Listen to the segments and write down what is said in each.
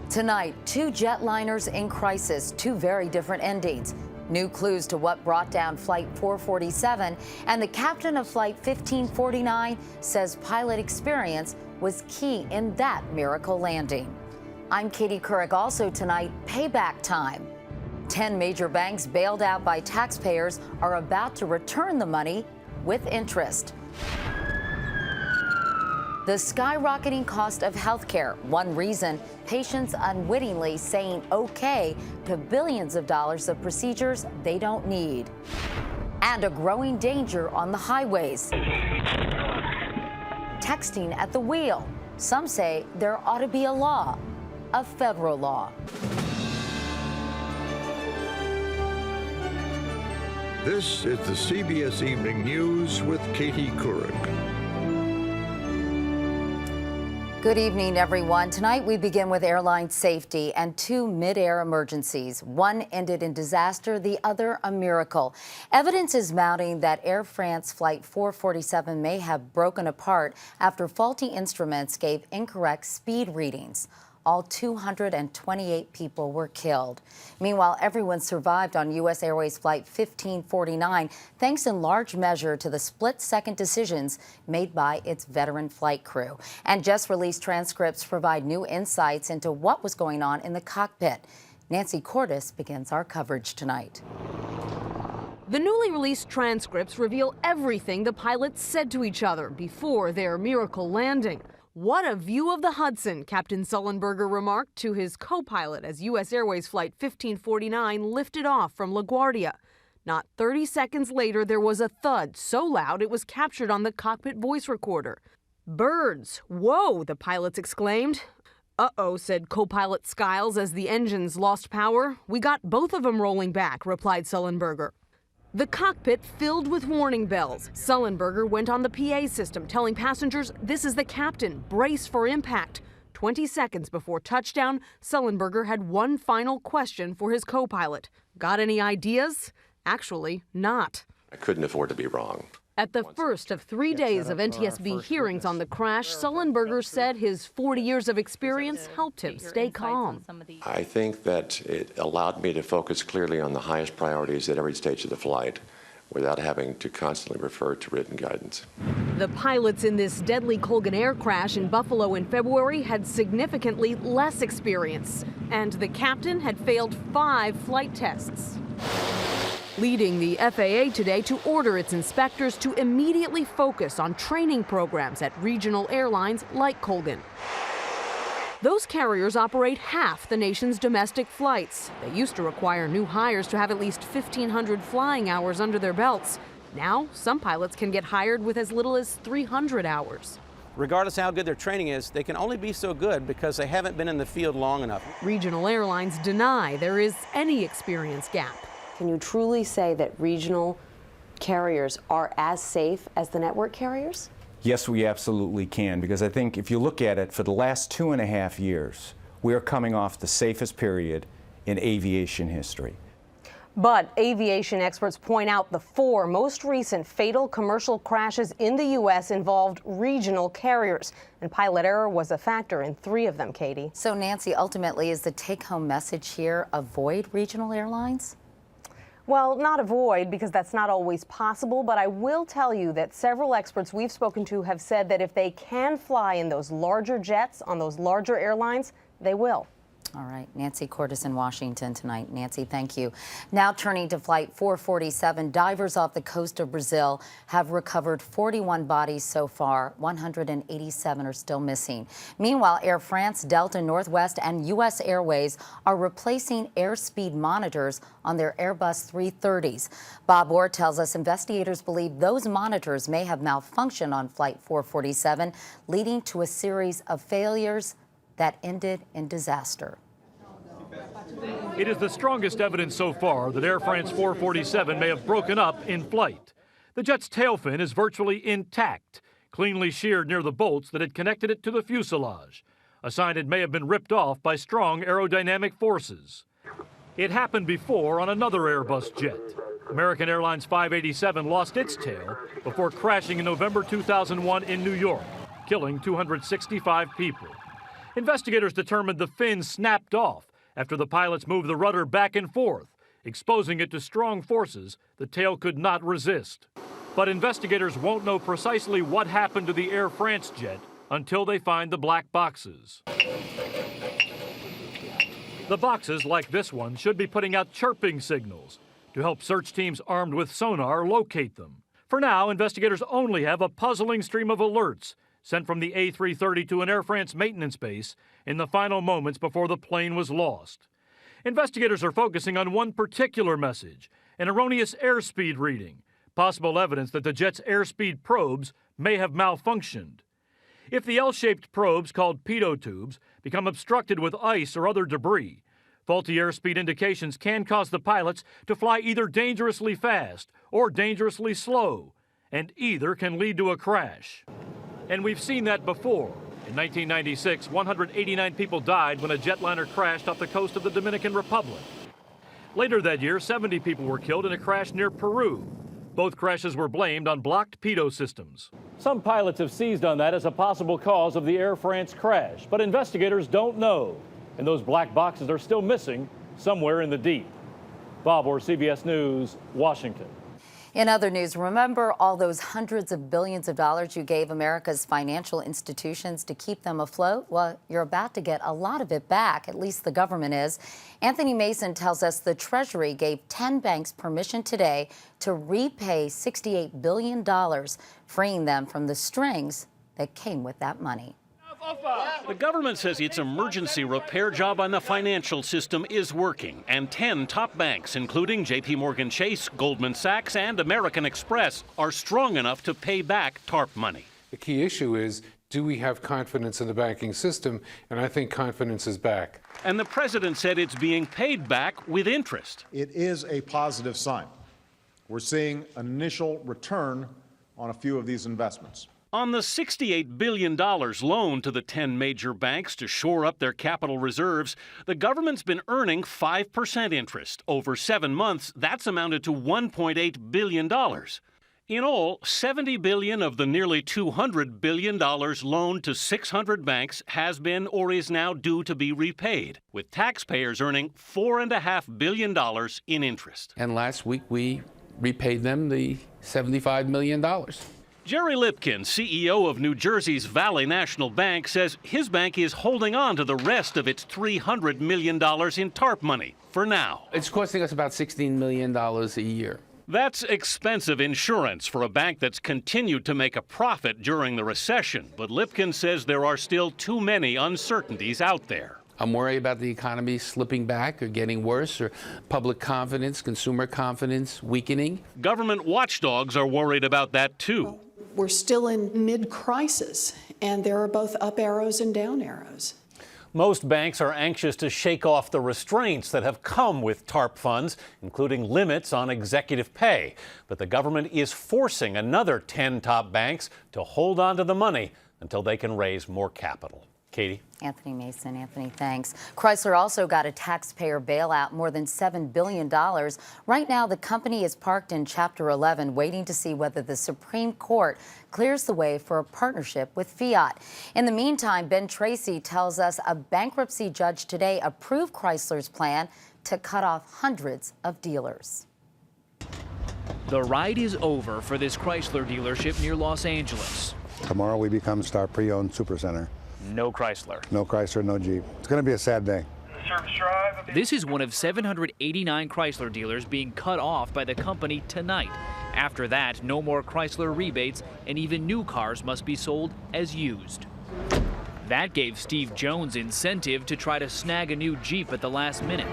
Tonight, two jetliners in crisis, two very different endings. New clues to what brought down Flight 447, and the captain of Flight 1549 says pilot experience was key in that miracle landing. I'm Katie Couric. Also tonight, payback time. 10 major banks bailed out by taxpayers are about to return the money with interest. The skyrocketing cost of health care, one reason patients unwittingly saying okay to billions of dollars of procedures they don't need. And a growing danger on the highways. Texting at the wheel. Some say there ought to be a law, a federal law. This is the CBS Evening News with Katie Couric. Good evening, everyone. Tonight we begin with airline safety and two mid-air emergencies. One ended in disaster, the other a miracle. Evidence is mounting that Air France Flight 447 may have broken apart after faulty instruments gave incorrect speed readings. All 228 people were killed. Meanwhile, everyone survived on U.S. Airways Flight 1549, thanks in large measure to the split-second decisions made by its veteran flight crew. And just released transcripts provide new insights into what was going on in the cockpit. Nancy Cordes begins our coverage tonight. The newly released transcripts reveal everything the pilots said to each other before their miracle landing. What a view of the Hudson, Captain Sullenberger remarked to his co-pilot as U.S. Airways Flight 1549 lifted off from LaGuardia. Not 30 seconds later, there was a thud so loud it was captured on the cockpit voice recorder. Birds! Whoa, the pilots exclaimed. Uh-oh, said co-pilot Skiles as the engines lost power. We got both of them rolling back, replied Sullenberger. The cockpit filled with warning bells. Sullenberger went on the PA system, telling passengers, "This is the captain, brace for impact." 20 seconds before touchdown, Sullenberger had one final question for his co-pilot. Got any ideas? Actually, not. I couldn't afford to be wrong. At the first of 3 days of NTSB hearings on the crash, Sullenberger said his 40 years of experience helped him stay calm. I think that it allowed me to focus clearly on the highest priorities at every stage of the flight without having to constantly refer to written guidance. The pilots in this deadly Colgan Air crash in Buffalo in February had significantly less experience, and the captain had failed 5 flight tests, leading the FAA today to order its inspectors to immediately focus on training programs at regional airlines like Colgan. Those carriers operate half the nation's domestic flights. They used to require new hires to have at least 1,500 flying hours under their belts. Now, some pilots can get hired with as little as 300 hours. Regardless of how good their training is, they can only be so good because they haven't been in the field long enough. Regional airlines deny there is any experience gap. Can you truly say that regional carriers are as safe as the network carriers? Yes, we absolutely can, because I think if you look at it, for the last 2.5 years, we are coming off the safest period in aviation history. But aviation experts point out the 4 most recent fatal commercial crashes in the U.S. involved regional carriers, and pilot error was a factor in 3 of them, Katie. So, Nancy, ultimately, is the take-home message here avoid regional airlines? Well, not avoid, because that's not always possible, but I will tell you that several experts we've spoken to have said that if they can fly in those larger jets on those larger airlines, they will. All right, Nancy Cordes in Washington tonight. Nancy, thank you. Now turning to Flight 447, divers off the coast of Brazil have recovered 41 bodies so far. 187 are still missing. Meanwhile, Air France, Delta, Northwest, and U.S. Airways are replacing airspeed monitors on their Airbus 330s. Bob Orr tells us investigators believe those monitors may have malfunctioned on Flight 447, leading to a series of failures that ended in disaster. It is the strongest evidence so far that Air France 447 may have broken up in flight. The jet's tail fin is virtually intact, cleanly sheared near the bolts that had connected it to the fuselage, a sign it may have been ripped off by strong aerodynamic forces. It happened before on another Airbus jet. American Airlines 587 lost its tail before crashing in November 2001 in New York, killing 265 people. Investigators determined the fin snapped off after the pilots moved the rudder back and forth, exposing it to strong forces the tail could not resist. But investigators won't know precisely what happened to the Air France jet until they find the black boxes. The boxes, like this one, should be putting out chirping signals to help search teams armed with sonar locate them. For now, investigators only have a puzzling stream of alerts sent from the A330 to an Air France maintenance base in the final moments before the plane was lost. Investigators are focusing on one particular message, an erroneous airspeed reading, possible evidence that the jet's airspeed probes may have malfunctioned. If the L-shaped probes, called pitot tubes, become obstructed with ice or other debris, faulty airspeed indications can cause the pilots to fly either dangerously fast or dangerously slow, and either can lead to a crash. And we've seen that before. In 1996, 189 people died when a jetliner crashed off the coast of the Dominican Republic. Later that year, 70 people were killed in a crash near Peru. Both crashes were blamed on blocked pitot systems. Some pilots have seized on that as a possible cause of the Air France crash, but investigators don't know. And those black boxes are still missing somewhere in the deep. Bob Orr, CBS News, Washington. In other news, remember all those hundreds of billions of dollars you gave America's financial institutions to keep them afloat? Well, you're about to get a lot of it back, at least the government is. Anthony Mason tells us the Treasury gave 10 banks permission today to repay $68 billion, freeing them from the strings that came with that money. The government says its emergency repair job on the financial system is working, and 10 top banks, including J.P. Morgan Chase, Goldman Sachs, and American Express, are strong enough to pay back TARP money. The key issue is, do we have confidence in the banking system? And I think confidence is back. And the president said it's being paid back with interest. It is a positive sign. We're seeing an initial return on a few of these investments. On the $68 billion loan to the 10 major banks to shore up their capital reserves, the government's been earning 5% interest. Over 7 months, that's amounted to $1.8 billion. In all, $70 billion of the nearly $200 billion loaned to 600 banks has been or is now due to be repaid, with taxpayers earning $4.5 billion in interest. And last week, we repaid them the $75 million. Jerry Lipkin, CEO of New Jersey's Valley National Bank, says his bank is holding on to the rest of its $300 million in TARP money for now. It's costing us about $16 million a year. That's expensive insurance for a bank that's continued to make a profit during the recession. But Lipkin says there are still too many uncertainties out there. I'm worried about the economy slipping back or getting worse, or public confidence, consumer confidence weakening. Government watchdogs are worried about that, too. We're still in mid-crisis, and there are both up arrows and down arrows. Most banks are anxious to shake off the restraints that have come with TARP funds, including limits on executive pay. But the government is forcing another 10 top banks to hold on to the money until they can raise more capital. Katie? Anthony Mason. Anthony, thanks. Chrysler also got a taxpayer bailout, more than $7 billion. Right now, the company is parked in Chapter 11, waiting to see whether the Supreme Court clears the way for a partnership with Fiat. In the meantime, Ben Tracy tells us a bankruptcy judge today approved Chrysler's plan to cut off hundreds of dealers. The ride is over for this Chrysler dealership near Los Angeles. Tomorrow we become Star Pre-Owned Supercenter. No Chrysler. No Chrysler, no Jeep. It's going to be a sad day. This is one of 789 Chrysler dealers being cut off by the company tonight. After that, no more Chrysler rebates, and even new cars must be sold as used. That gave Steve Jones incentive to try to snag a new Jeep at the last minute.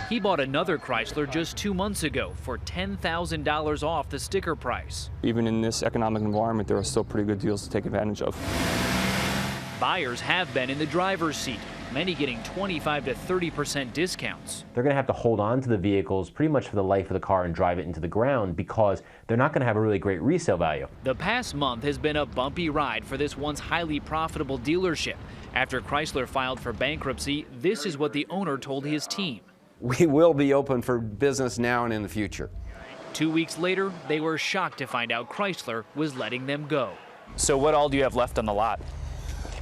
He bought another Chrysler just 2 months ago for $10,000 off the sticker price. Even in this economic environment, there are still pretty good deals to take advantage of. Buyers have been in the driver's seat, many getting 25 to 30% discounts. They're going to have to hold on to the vehicles pretty much for the life of the car and drive it into the ground because they're not going to have a really great resale value. The past month has been a bumpy ride for this once highly profitable dealership. After Chrysler filed for bankruptcy, this is what the owner told his team. We will be open for business now and in the future. 2 weeks later, they were shocked to find out Chrysler was letting them go. So what all do you have left on the lot?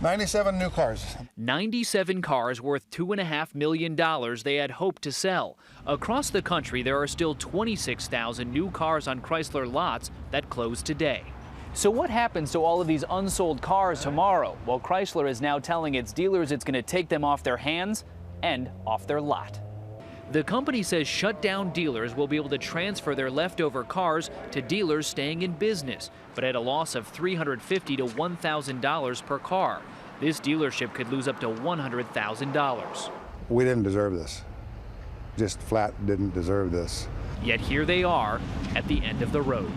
97 new cars. 97 cars worth $2.5 million they had hoped to sell. Across the country, there are still 26,000 new cars on Chrysler lots that close today. So what happens to all of these unsold cars tomorrow? Well, Chrysler is now telling its dealers it's going to take them off their hands and off their lot. The company says shut down dealers will be able to transfer their leftover cars to dealers staying in business, but at a loss of $350 to $1,000 per car. This dealership could lose up to $100,000. We didn't deserve this. Just flat didn't deserve this. Yet here they are at the end of the road.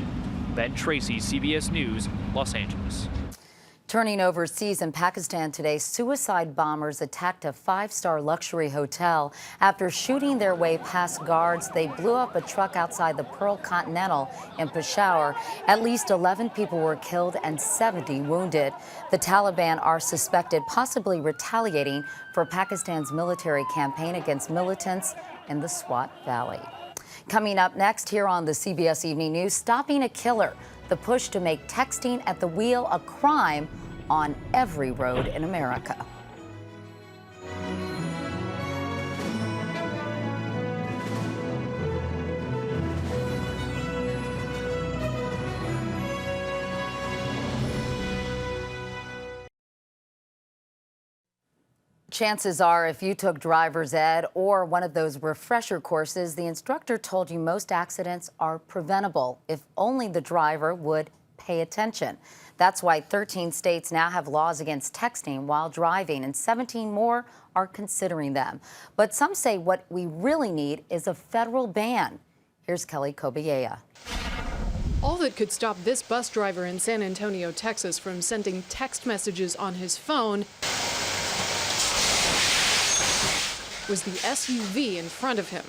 Ben Tracy, CBS News, Los Angeles. Turning overseas, in Pakistan today, suicide bombers attacked a five-star luxury hotel. After shooting their way past guards, they blew up a truck outside the Pearl Continental in Peshawar. At least 11 people were killed and 70 wounded. The Taliban are suspected possibly retaliating for Pakistan's military campaign against militants in the Swat Valley. Coming up next here on the CBS Evening News, stopping a killer. The push to make texting at the wheel a crime on every road in America. Chances are, if you took driver's ed or one of those refresher courses, the instructor told you most accidents are preventable if only the driver would pay attention. That's why 13 states now have laws against texting while driving, and 17 more are considering them. But some say what we really need is a federal ban. Here's Kelly Kobiella. All that could stop this bus driver in San Antonio, Texas, from sending text messages on his phone was the SUV in front of him.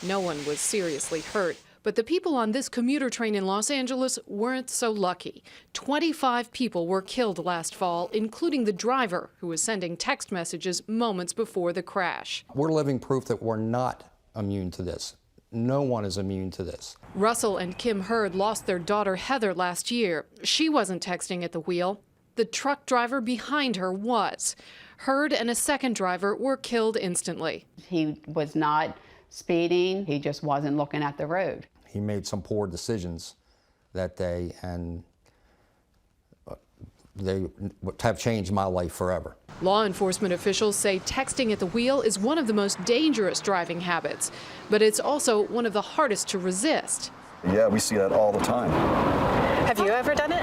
No one was seriously hurt, but the people on this commuter train in Los Angeles weren't so lucky. 25 people were killed last fall, including the driver, who was sending text messages moments before the crash. We're living proof that we're not immune to this. No one is immune to this. Russell and Kim Hurd lost their daughter Heather last year. She wasn't texting at the wheel. The truck driver behind her was. Hurd and a second driver were killed instantly. He was not speeding. He just wasn't looking at the road. He made some poor decisions that day, and they have changed my life forever. Law enforcement officials say texting at the wheel is one of the most dangerous driving habits, but it's also one of the hardest to resist. Yeah, we see that all the time. Have you ever done it?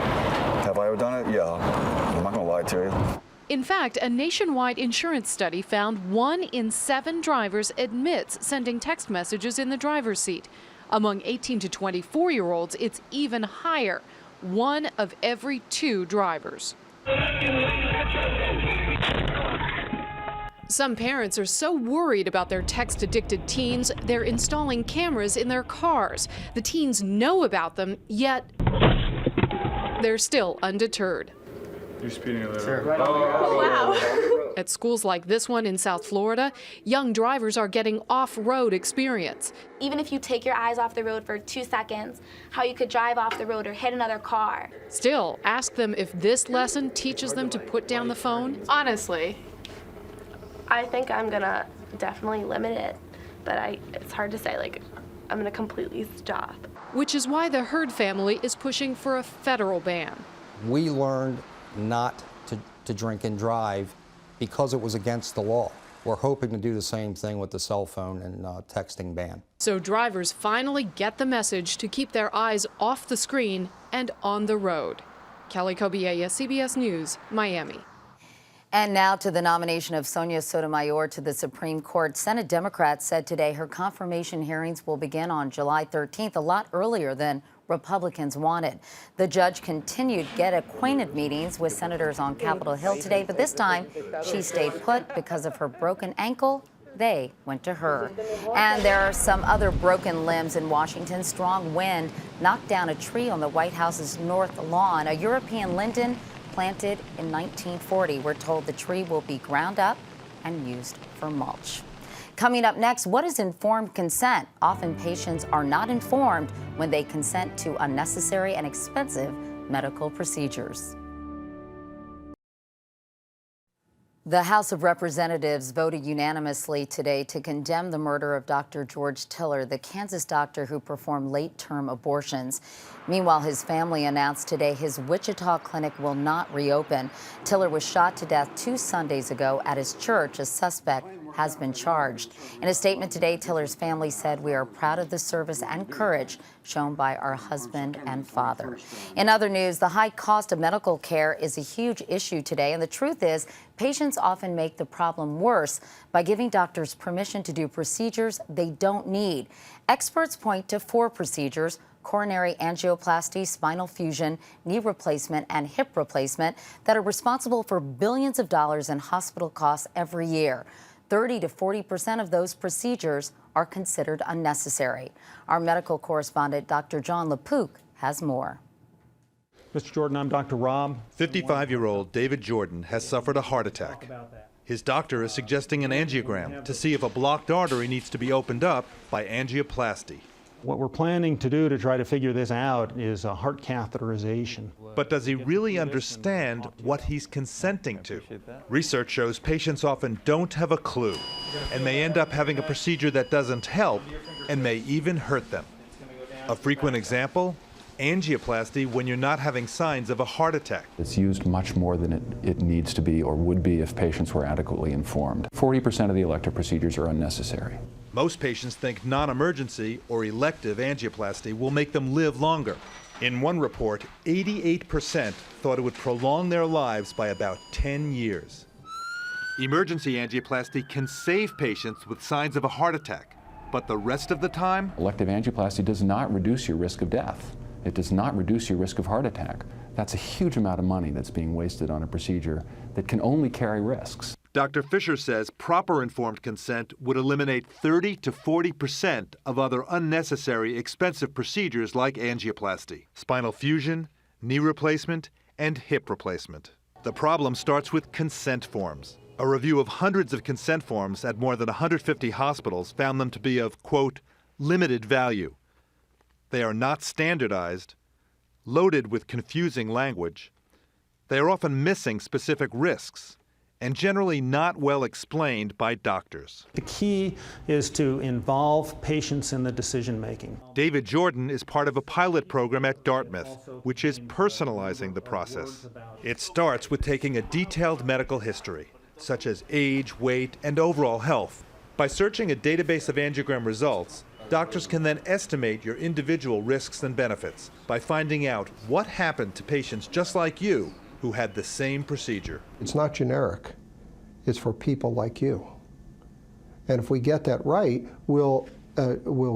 Have I ever done it? Yeah. I'm not going to lie to you. In fact, a nationwide insurance study found 1 in 7 drivers admits sending text messages in the driver's seat. Among 18 to 24-year-olds, it's even higher. 1 of every 2 drivers. Some parents are so worried about their text-addicted teens, they're installing cameras in their cars. The teens know about them, yet they're still undeterred. You're speeding a little. Oh, wow. At schools like this one in South Florida, young drivers are getting off-road experience. Even if you take your eyes off the road for 2 seconds, how you could drive off the road or hit another car. Still, ask them if this lesson teaches them to put down the phone. Honestly, I think I'm gonna definitely limit it, but it's hard to say, like, I'm gonna completely stop. Which is why the Hurd family is pushing for a federal ban. We learned not to drink and drive because it was against the law. We're hoping to do the same thing with the cell phone and texting ban. So drivers finally get the message to keep their eyes off the screen and on the road. Kelly Kobiella, CBS News, Miami. And now to the nomination of Sonia Sotomayor to the Supreme Court. Senate Democrats said today her confirmation hearings will begin on July 13th, a lot earlier than Republicans wanted. The judge continued get-acquainted meetings with senators on Capitol Hill today, but this time she stayed put because of her broken ankle. They went to her. And there are some other broken limbs in Washington. Strong wind knocked down a tree on the White House's north lawn, a European linden planted in 1940. We're told the tree will be ground up and used for mulch. Coming up next, what is informed consent? Often patients are not informed when they consent to unnecessary and expensive medical procedures. The House of Representatives voted unanimously today to condemn the murder of Dr. George Tiller, the Kansas doctor who performed late-term abortions. Meanwhile, his family announced today his Wichita clinic will not reopen. Tiller was shot to death 2 Sundays ago at his church. A suspect has been charged. In a statement today, Tiller's family said, "We are proud of the service and courage shown by our husband and father." In other news, the high cost of medical care is a huge issue today, and the truth is, patients often make the problem worse by giving doctors permission to do procedures they don't need. Experts point to 4 procedures: coronary angioplasty, spinal fusion, knee replacement, and hip replacement that are responsible for billions of dollars in hospital costs every year. 30 to 40% of those procedures are considered unnecessary. Our medical correspondent, Dr. John LaPook, has more. Mr. Jordan, I'm Dr. Rob. 55-year-old David Jordan has suffered a heart attack. His doctor is suggesting an angiogram to see if a blocked artery needs to be opened up by angioplasty. What we're planning to do to try to figure this out is a heart catheterization. But does he really understand what he's consenting to? Research shows patients often don't have a clue and may end up having a procedure that doesn't help and may even hurt them. A frequent example? Angioplasty when you're not having signs of a heart attack. It's used much more than it needs to be or would be if patients were adequately informed. 40% of the elective procedures are unnecessary. Most patients think non-emergency or elective angioplasty will make them live longer. In one report, 88% thought it would prolong their lives by about 10 years. Emergency angioplasty can save patients with signs of a heart attack, but the rest of the time? Elective angioplasty does not reduce your risk of death. It does not reduce your risk of heart attack. That's a huge amount of money that's being wasted on a procedure that can only carry risks. Dr. Fisher says proper informed consent would eliminate 30 to 40% of other unnecessary expensive procedures like angioplasty, spinal fusion, knee replacement, and hip replacement. The problem starts with consent forms. A review of hundreds of consent forms at more than 150 hospitals found them to be of, quote, limited value. They are not standardized, loaded with confusing language. They are often missing specific risks, and generally not well explained by doctors. The key is to involve patients in the decision making. David Jordan is part of a pilot program at Dartmouth, which is personalizing the process. It starts with taking a detailed medical history, such as age, weight, and overall health. By searching a database of angiogram results, doctors can then estimate your individual risks and benefits by finding out what happened to patients just like you who had the same procedure. It's not generic. It's for people like you. And if we get that right, we'll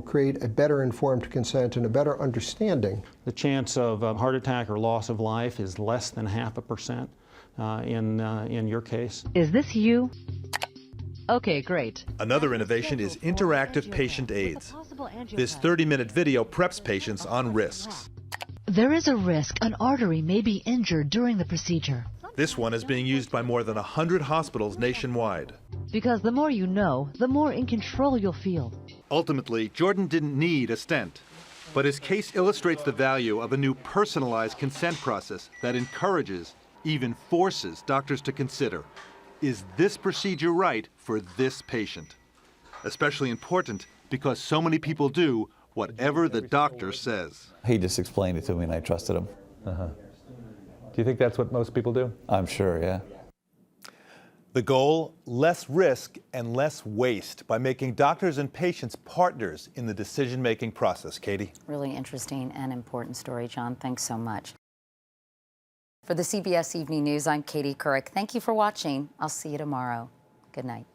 create a better informed consent and a better understanding. The chance of a heart attack or loss of life is less than 0.5% in your case. Is this you? Okay, great. Another innovation is interactive patient aids. This 30-minute video preps patients on risks. There is a risk an artery may be injured during the procedure. This one is being used by more than 100 hospitals nationwide. Because the more you know, the more in control you'll feel. Ultimately, Jordan didn't need a stent, but his case illustrates the value of a new personalized consent process that encourages, even forces doctors to consider, is this procedure right for this patient? Especially important because so many people do whatever the doctor says. He just explained it to me and I trusted him. Do you think that's what most people do? I'm sure, yeah. The goal, less risk and less waste by making doctors and patients partners in the decision-making process. Katie? Really interesting and important story, John. Thanks so much. For the CBS Evening News, I'm Katie Couric. Thank you for watching. I'll see you tomorrow. Good night.